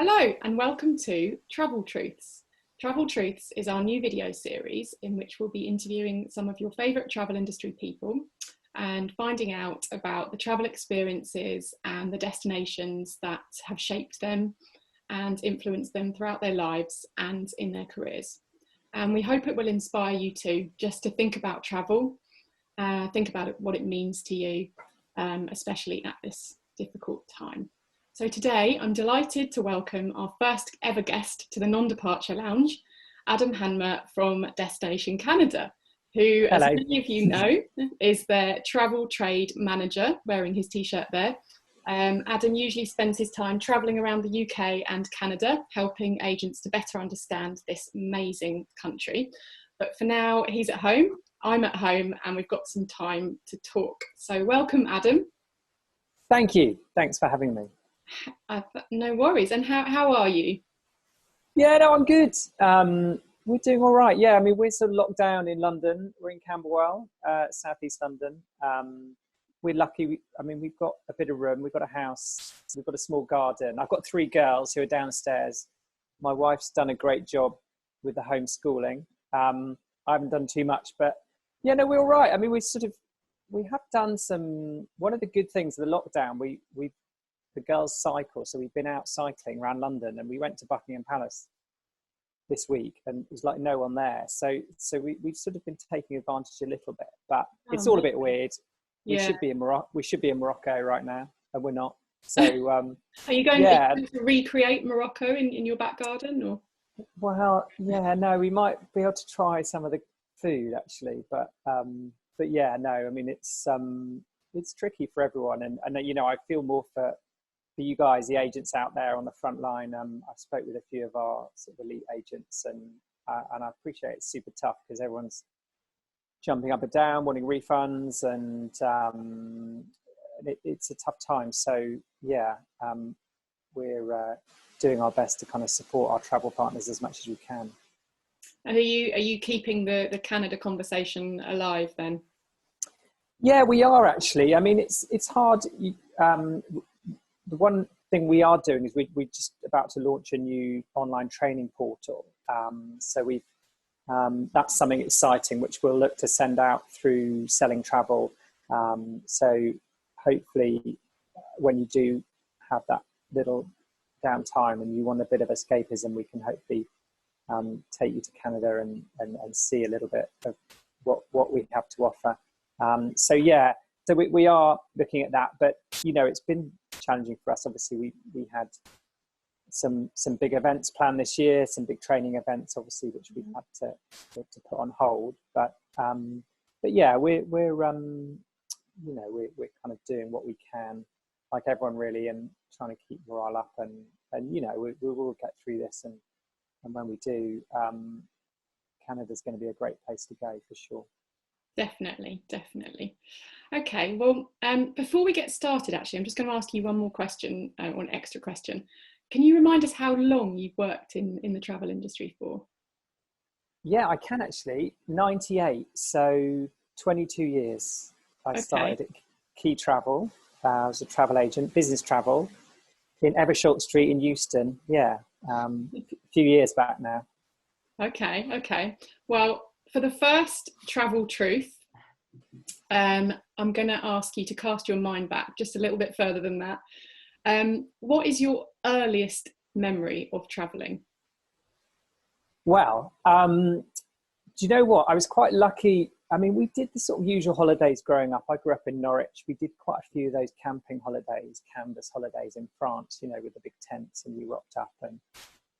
Hello and welcome to Travel Truths. Travel Truths is our new video series in which we'll be interviewing some of your favourite travel industry people and finding out about the travel experiences and the destinations that have shaped them and influenced them throughout their lives and in their careers. And we hope it will inspire you too, just to think about travel, think about what it means to you, especially at this difficult time. So today I'm delighted to welcome our first ever guest to the Non-Departure Lounge, Adam Hanmer from Destination Canada, who, as Hello. many of you know, is their travel trade manager, wearing his t-shirt there. Adam usually spends his time travelling around the UK and Canada, helping agents to better understand this amazing country. But for now, he's at home, I'm at home, and we've got some time to talk. So welcome, Adam. Thank you. Thanks for having me. No worries. And how are you? Yeah, no, I'm good. We're doing all right. Yeah, I mean, we're sort of locked down in London. We're in Camberwell, southeast London. We're lucky. We've got a bit of room. We've got a house. We've got a small garden. I've got 3 girls who are downstairs. My wife's done a great job with the homeschooling. I haven't done too much, but yeah, no, we're all right. I mean, we have done some. One of the good things of the lockdown, the girls cycle, so we've been out cycling around London, and we went to Buckingham Palace this week, and there's like no one there. So we've sort of been taking advantage a little bit, but it's all a bit weird. We should be in Morocco right now, and we're not. So are you going to recreate Morocco in your back garden, or? Well, yeah, no, we might be able to try some of the food actually, but yeah, no, I mean it's tricky for everyone, and you know, I feel more for you guys, the agents out there on the front line. I spoke with a few of our sort of elite agents, and I appreciate it's super tough because everyone's jumping up and down, wanting refunds, and it's a tough time. So yeah, we're doing our best to kind of support our travel partners as much as we can. And are you keeping the Canada conversation alive then? Yeah, we are actually. I mean, it's hard. The one thing we are doing is we're just about to launch a new online training portal. So that's something exciting, which we'll look to send out through Selling Travel. So hopefully when you do have that little downtime and you want a bit of escapism, we can hopefully take you to Canada and see a little bit of what we have to offer. So we are looking at that, but you know, it's been challenging for us. Obviously, we had some big events planned this year, some big training events, obviously, which we've had to put on hold. But yeah, we're kind of doing what we can, like everyone really, and trying to keep morale up, and you know, we will get through this, and when we do, Canada's going to be a great place to go for sure. Definitely. Okay, well, before we get started, actually, I'm just going to ask you one more question, or an extra question. Can you remind us how long you've worked in the travel industry for? Yeah, I can actually. 98, so 22 years. I started at Key Travel. I was a travel agent, business travel, in Evershot Street in Euston. Yeah, a few years back now. Okay. Well, for the first travel truth, I'm going to ask you to cast your mind back just a little bit further than that. What is your earliest memory of travelling? Well, do you know what? I was quite lucky. I mean, we did the sort of usual holidays growing up. I grew up in Norwich. We did quite a few of those camping holidays, canvas holidays in France, you know, with the big tents, and we rocked up, and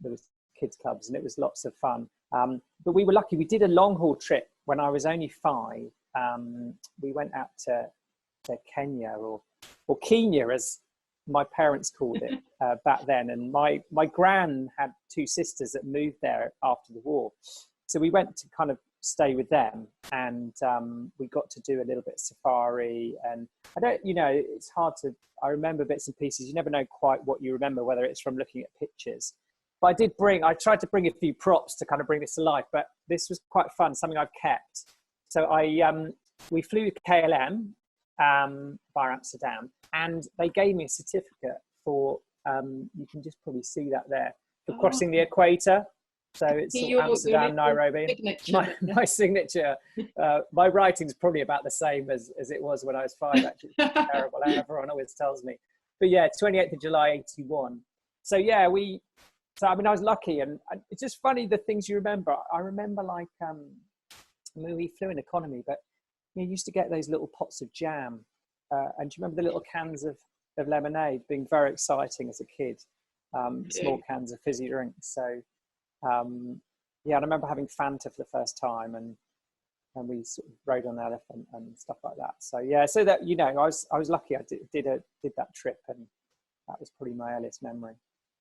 there was kids clubs, and it was lots of fun. But we were lucky. We did a long haul trip when I was only 5. We went out to Kenya or Kenya, as my parents called it back then. And my gran had 2 sisters that moved there after the war. So we went to kind of stay with them, and we got to do a little bit of safari. And it's hard to, I remember bits and pieces. You never know quite what you remember, whether it's from looking at pictures. But I tried to bring a few props to kind of bring this to life, but this was quite fun, something I've kept. So we flew KLM via Amsterdam, and they gave me a certificate for You can just probably see that there for Oh, crossing the equator. So it's sort of your Amsterdam, Nairobi. signature. My signature. My writing's probably about the same as it was when I was 5. Actually, it's terrible. Everyone always tells me. But yeah, 28th of July, 81. So yeah, I mean, I was lucky, and it's just funny the things you remember. I remember like, I mean, we flew in economy, but you used to get those little pots of jam, and do you remember the little cans of lemonade being very exciting as a kid? Small cans of fizzy drinks. So yeah, I remember having Fanta for the first time, and we sort of rode on the elephant and stuff like that. So yeah, so that, you know, I was lucky. I did that trip, and that was probably my earliest memory.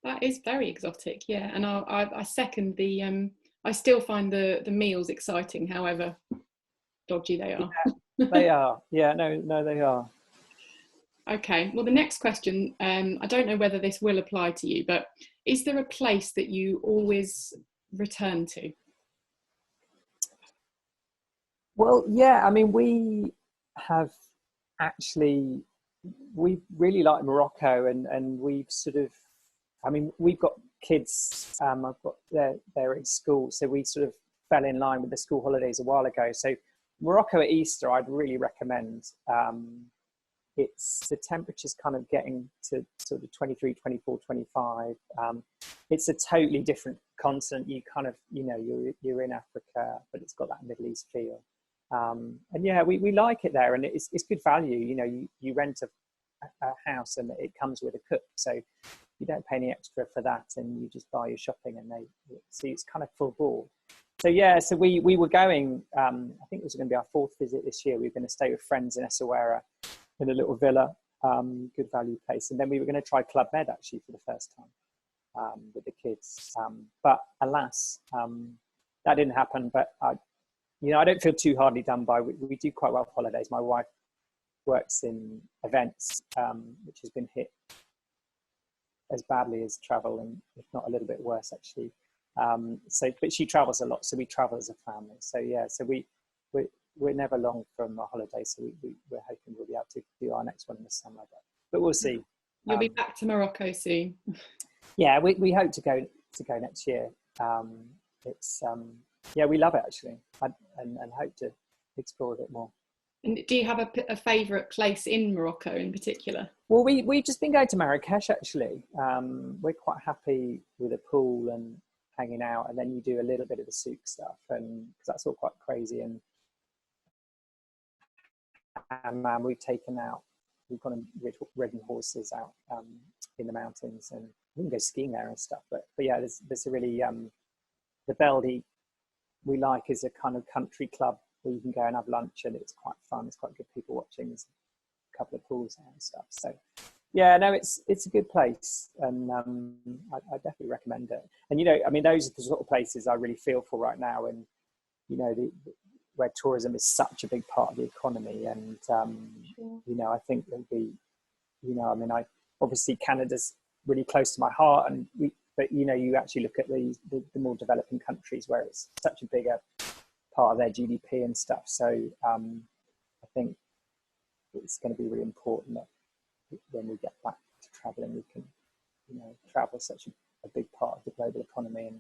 That is very exotic, yeah. And I second the. I still find the meals exciting, however dodgy they are. Yeah, they are. Yeah, no, they are. Okay. Well, the next question. I don't know whether this will apply to you, but is there a place that you always return to? Well, yeah. I mean, we really like Morocco, and we've sort of. I mean, we've got kids. I've got they're at school, so we sort of fell in line with the school holidays a while ago. So Morocco at Easter, I'd really recommend. It's the temperature's kind of getting to sort of 23, 24, 25. It's a totally different continent. You kind of, you know, you're in Africa, but it's got that Middle East feel. And yeah, we like it there, and it's good value. You know, you rent a house, and it comes with a cook, so you don't pay any extra for that, and you just buy your shopping, and it's kind of full board. So yeah, so we were going. I think it was going to be our 4th visit this year. We were going to stay with friends in Essaouira in a little villa, good value place, and then we were going to try Club Med actually for the first time with the kids. But alas, that didn't happen. But I don't feel too hardly done by. We do quite well for holidays. My wife works in events, which has been hit as badly as travel, and if not a little bit worse actually. But she travels a lot, so we travel as a family. So yeah, so we're never long from a holiday, so we're hoping we'll be able to do our next one in the summer, but we'll see. You'll be back to Morocco soon. Yeah, we hope to go next year. It's yeah, we love it actually, and hope to explore a bit more. And do you have a favourite place in Morocco in particular? Well, we've just been going to Marrakesh actually. We're quite happy with a pool and hanging out, and then you do a little bit of the souk stuff, and because that's all quite crazy. And we've gone and ridden horses out in the mountains, and we can go skiing there and stuff. But yeah, there's a really the Beldi we like is a kind of country club where you can go and have lunch, and it's quite fun. It's quite good people watching. There's a couple of pools there and stuff. So yeah, no, it's a good place, and I definitely recommend it. And you know, I mean, those are the sort of places I really feel for right now, and you know, where tourism is such a big part of the economy, and you know, I think there'll be, you know, I mean, obviously Canada's really close to my heart, but you know, you actually look at the more developing countries where it's such a bigger part of their GDP and stuff. So I think it's going to be really important that when we get back to traveling, we can, you know, travel is such a big part of the global economy, and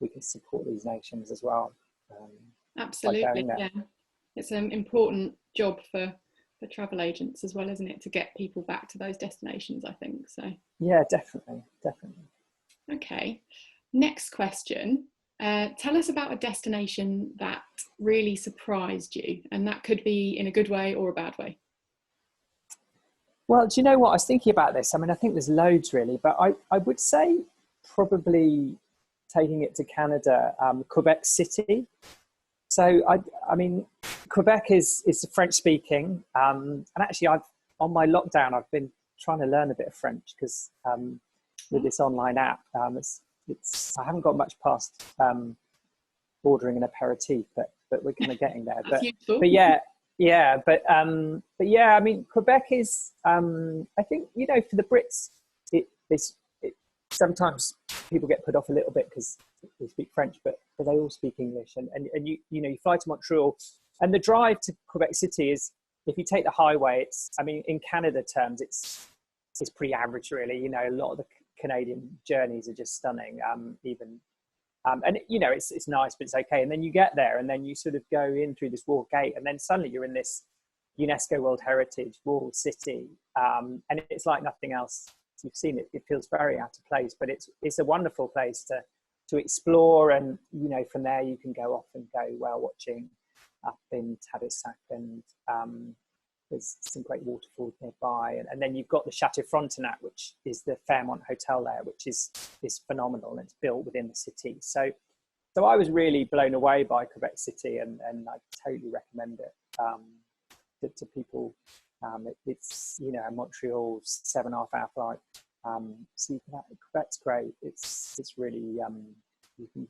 we can support these nations as well. Absolutely, yeah. It's an important job for travel agents as well, isn't it, to get people back to those destinations, I think. So yeah, definitely. Okay, next question. Tell us about a destination that really surprised you, and that could be in a good way or a bad way. Well, do you know what? I was thinking about this. I mean, I think there's loads really, but I would say probably taking it to Canada, Quebec City. So I mean, Quebec is French speaking, and actually on my lockdown I've been trying to learn a bit of French because with this online app, it's I haven't got much past ordering an aperitif, but we're kind of getting there. But yeah. But yeah, I mean, Quebec is I think, you know, for the Brits, it sometimes people get put off a little bit because they speak French, but they all speak English, and you know, you fly to Montreal, and the drive to Quebec City is, if you take the highway, it's, I mean, in Canada terms, it's it's pretty average, really. You know, a lot of the Canadian journeys are just stunning. And you know, it's nice, but it's okay. And then you get there, and then you sort of go in through this wall gate, and then suddenly you're in this UNESCO World Heritage walled city, and it's like nothing else you've seen. It feels very out of place, but it's a wonderful place to explore. And you know, from there you can go off and go whale watching up in Tadoussac, and there's some great waterfalls nearby, and then you've got the Chateau Frontenac, which is the Fairmont Hotel there, which is phenomenal, and it's built within the city. So I was really blown away by Quebec City, and I totally recommend it to people. It's, you know, Montreal's 7.5 hour flight, so you can Quebec's great. It's really you can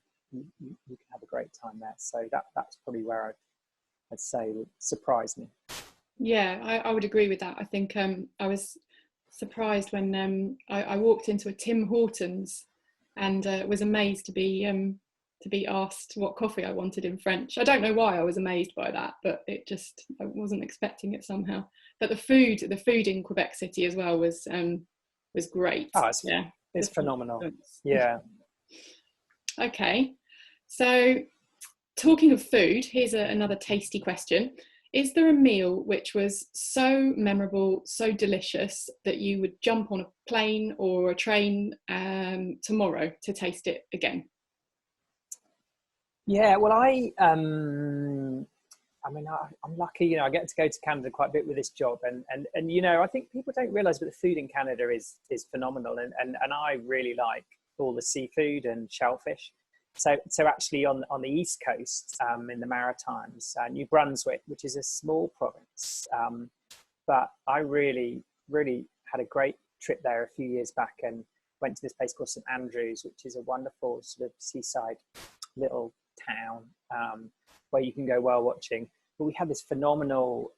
have a great time there. So that's probably where I'd say would surprise me. Yeah, I would agree with that. I think I was surprised when I walked into a Tim Hortons and was amazed to be asked what coffee I wanted in French. I don't know why I was amazed by that, but I wasn't expecting it somehow. But the food in Quebec City as well was great. Oh, yeah, it's phenomenal. Yeah. Okay, so talking of food, here's another tasty question. Is there a meal which was so memorable, so delicious that you would jump on a plane or a train tomorrow to taste it again? Yeah, well, I'm lucky, you know, I get to go to Canada quite a bit with this job, and you know, I think people don't realise, but the food in Canada is phenomenal, and I really like all the seafood and shellfish. So actually on the East Coast, in the Maritimes, New Brunswick, which is a small province, but I really had a great trip there a few years back, and went to this place called St Andrews, which is a wonderful sort of seaside little town, where you can go whale watching. But we had this phenomenal,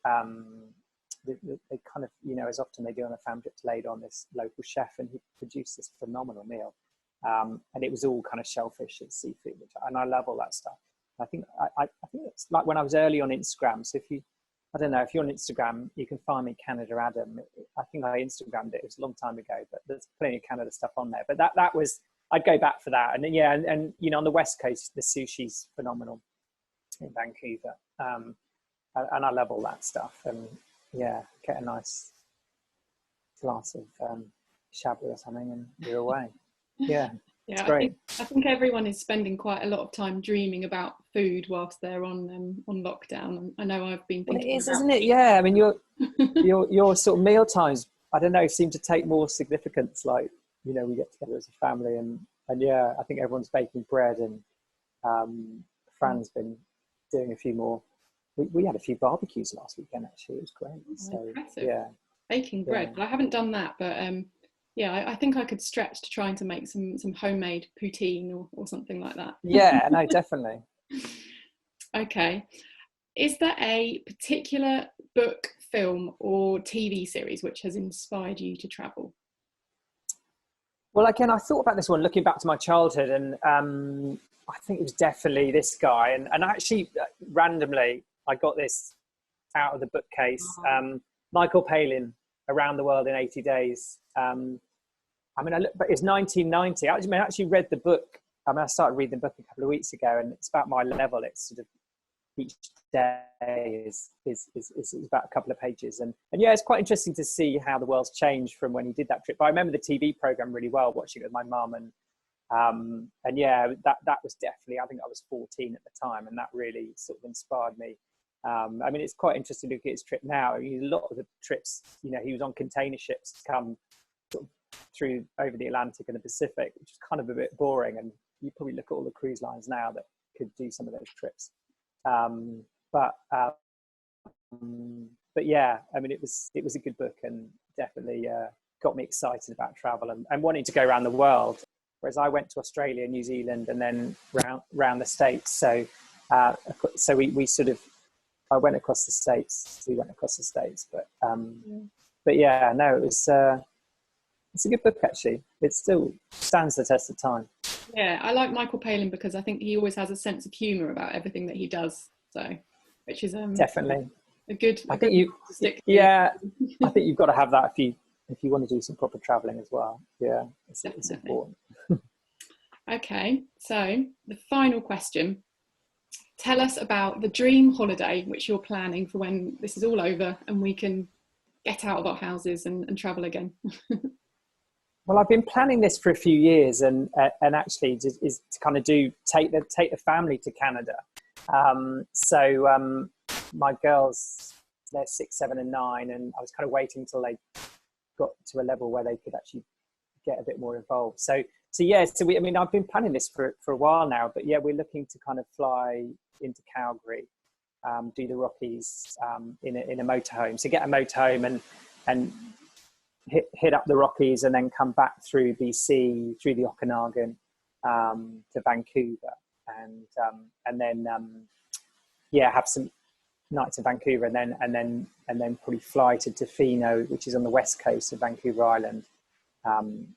they kind of, you know, as often they do on a family trip, laid on this local chef, and he produced this phenomenal meal. And it was all kind of shellfish and seafood, and I love all that stuff. I think it's like when I was early on Instagram. So if you're on Instagram, you can find me Canada Adam. I think I Instagrammed it. It was a long time ago, but there's plenty of Canada stuff on there. But that was, I'd go back for that. And then, yeah, and you know, on the West Coast, the sushi's phenomenal in Vancouver, and I love all that stuff. And yeah, get a nice glass of Chablis or something, and you're away. Yeah, it's great. I think everyone is spending quite a lot of time dreaming about food whilst they're on lockdown. I know I've been thinking. Well, it is, isn't it? Yeah, I mean, your sort of meal times, I don't know, seem to take more significance. Like, you know, we get together as a family, and yeah, I think everyone's baking bread, and Fran's been doing a few more. We had a few barbecues last weekend. Actually, it was great. So impressive. Yeah, baking bread. Yeah. Well, I haven't done that, but yeah, I think I could stretch to trying to make some homemade poutine or something like that. Yeah, no, definitely. Okay. Is there a particular book, film or TV series which has inspired you to travel? Well, again, I thought about this one looking back to my childhood, and I think it was definitely this guy. And actually, randomly, I got this out of the bookcase. Michael Palin, Around the World in 80 Days. I mean, but it's 1990. I actually read the book. I mean, I started reading the book a couple of weeks ago, and it's about my level. It's sort of each day is about a couple of pages, and yeah, it's quite interesting to see how the world's changed from when he did that trip. But I remember the TV program really well, watching it with my mum, and yeah, that was definitely. I think I was 14 at the time, and that really sort of inspired me. I mean, it's quite interesting to look at his trip now. I mean, a lot of the trips, you know, he was on container ships to come sort of through over the Atlantic and the Pacific, which is kind of a bit boring. And you probably look at all the cruise lines now that could do some of those trips. But yeah, I mean, it was a good book, and definitely got me excited about travel and wanting to go around the world. Whereas I went to Australia, New Zealand, and then round the States. So we sort of. I went across the States. We went across the States, but yeah, no, it's a good book actually. It still stands the test of time. Yeah, I like Michael Palin because I think he always has a sense of humour about everything that he does. So, which is definitely a good. I think you. Yeah, I think you've got to have that if you want to do some proper traveling as well. Yeah, it's important. Okay, so the final question. Tell us about the dream holiday which you're planning for when this is all over and we can get out of our houses and travel again. Well, I've been planning this for a few years, and actually is to kind of take the family to Canada. My girls, they're 6, 7, and 9, and I was kind of waiting until they got to a level where they could actually get a bit more involved. So I've been planning this for a while now, but yeah, we're looking to kind of fly into Calgary, do the Rockies in a motorhome. So get a motorhome and hit up the Rockies, and then come back through BC, through the Okanagan to Vancouver, and then have some nights in Vancouver, and then probably fly to Tofino, which is on the west coast of Vancouver Island, and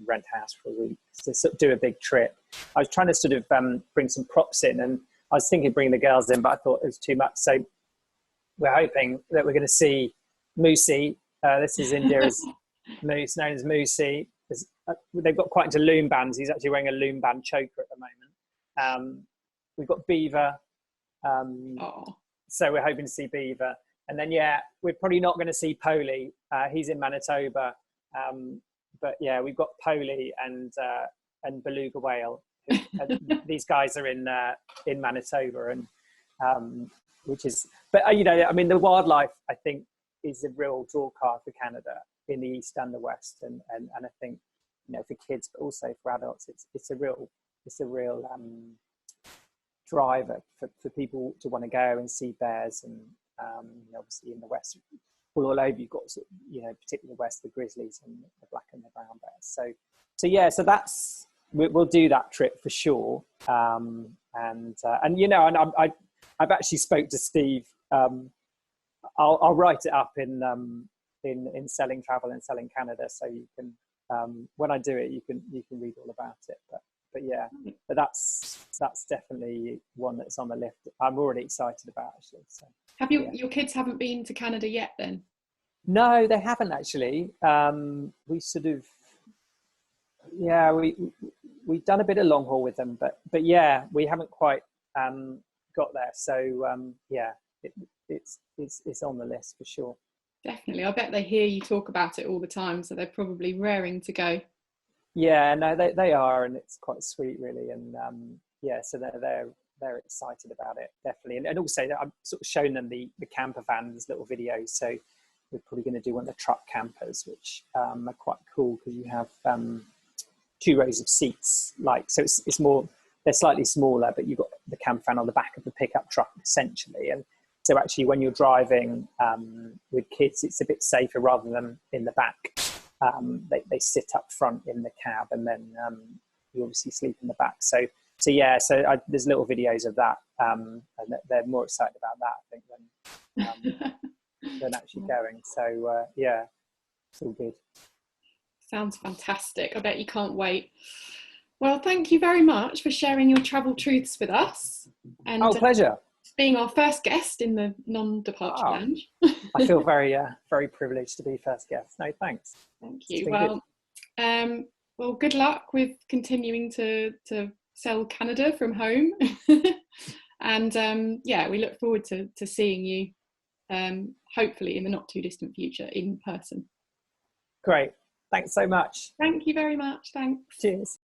rent a house for a week. So sort of do a big trip. I was trying to sort of bring some props in, and I was thinking of bringing the girls in, but I thought it was too much. So we're hoping that we're going to see Moosey. This is India's moose, known as Moosey. They've got quite into loom bands. He's actually wearing a loom band choker at the moment. We've got Beaver. So we're hoping to see Beaver. And then, we're probably not going to see Polly. He's in Manitoba. But yeah, we've got Polly and beluga whale. These guys are in Manitoba, and which is, but the wildlife, I think, is a real draw card for Canada in the east and the west, and I think for kids, but also for adults, it's a real driver for people to want to go and see bears, and obviously in the west, all over you've got particularly the west, the grizzlies and the black and the brown bears. So that's we'll do that trip for sure. I've actually spoke to Steve. I'll write it up in Selling Travel and Selling Canada, so you can when I do it, you can read all about it. But that's definitely one that's on the list. I'm already excited about, actually. So have your kids haven't been to Canada yet then? No, they haven't actually. We sort of we've done a bit of long haul with them, but we haven't quite got there. So it's on the list for sure. Definitely. I bet they hear you talk about it all the time, so they're probably raring to go. Yeah, no, they are, and it's quite sweet, really. And so they're excited about it, definitely. And also, I've sort of shown them the camper vans, little videos. So we're probably going to do one of the truck campers, which are quite cool, because you have 2 rows of seats. So it's more, they're slightly smaller, but you've got the camper van on the back of the pickup truck, essentially. And so actually, when you're driving with kids, it's a bit safer rather than in the back. They sit up front in the cab, and then you obviously sleep in the back. So there's little videos of that, and they're more excited about that, I think, than actually going. So it's all good. Sounds fantastic. I bet you can't wait. Well, thank you very much for sharing your travel truths with us. And pleasure. Being our first guest in the non-departure lounge. I feel very privileged to be first guest. No, thanks. Thank you. Well, good luck with continuing to sell Canada from home. And we look forward to seeing you, hopefully in the not too distant future, in person. Great. Thanks so much. Thank you very much. Thanks. Cheers.